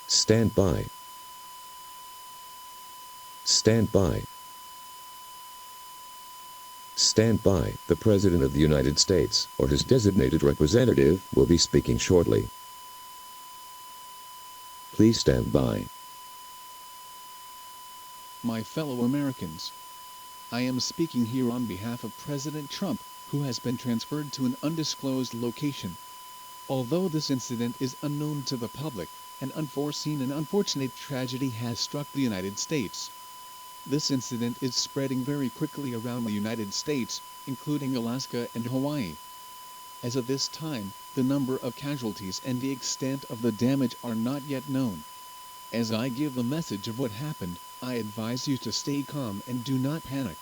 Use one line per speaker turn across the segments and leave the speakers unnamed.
Stand by. Stand by. Stand by. The President of the United States, or his designated representative, will be speaking shortly. Please stand by.
My fellow Americans, I am speaking here on behalf of President Trump, who has been transferred to an undisclosed location. Although this incident is unknown to the public, an unforeseen and unfortunate tragedy has struck the United States. This incident is spreading very quickly around the United States, including Alaska and Hawaii. As of this time, the number of casualties and the extent of the damage are not yet known. As I give the message of what happened, I advise you to stay calm and do not panic.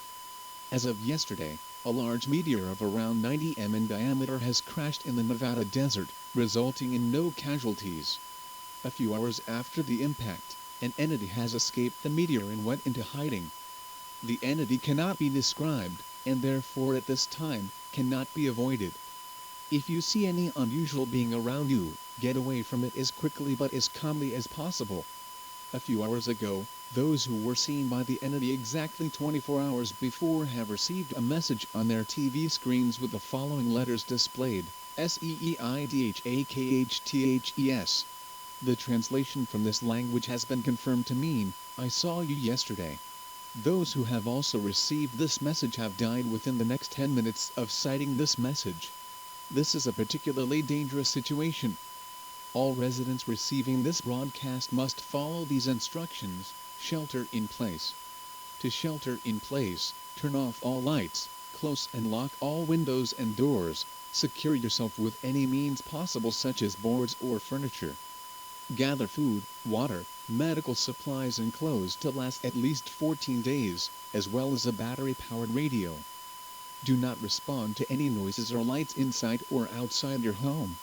As of yesterday, a large meteor of around 90 m in diameter has crashed in the Nevada desert, resulting in no casualties. A few hours after the impact, an entity has escaped the meteor and went into hiding. The entity cannot be described, and therefore at this time, cannot be avoided. If you see any unusual being around you, get away from it as quickly but as calmly as possible. A few hours ago, those who were seen by the entity exactly 24 hours before have received a message on their TV screens with the following letters displayed: SEEIDHA, The translation from this language has been confirmed to mean, I saw you yesterday. Those who have also received this message have died within the next 10 minutes of citing this message. This is a particularly dangerous situation. All residents receiving this broadcast must follow these instructions. Shelter in place. To shelter in place, turn off all lights, close and lock all windows and doors, secure yourself with any means possible such as boards or furniture. Gather food, water, medical supplies and clothes to last at least 14 days, as well as a battery-powered radio. Do not respond to any noises or lights inside or outside your home.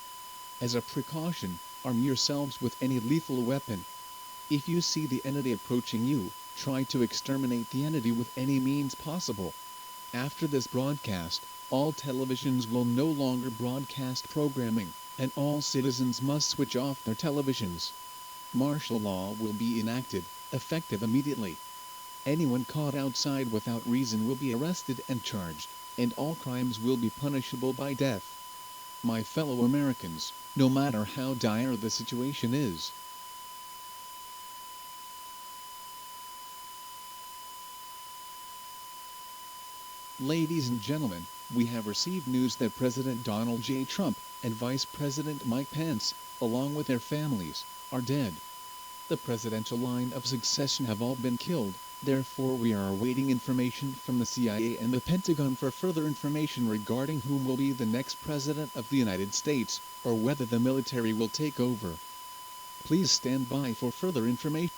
As a precaution, arm yourselves with any lethal weapon. If you see the entity approaching you, try to exterminate the entity with any means possible. After this broadcast, all televisions will no longer broadcast programming, and all citizens must switch off their televisions. Martial law will be enacted, effective immediately. Anyone caught outside without reason will be arrested and charged, and all crimes will be punishable by death. My fellow Americans, no matter how dire the situation is, ladies and gentlemen, we have received news that President Donald J. Trump and Vice President Mike Pence, along with their families, are dead. The presidential line of succession have all been killed, therefore we are awaiting information from the CIA and the Pentagon for further information regarding whom will be the next President of the United States, or whether the military will take over. Please stand by for further information.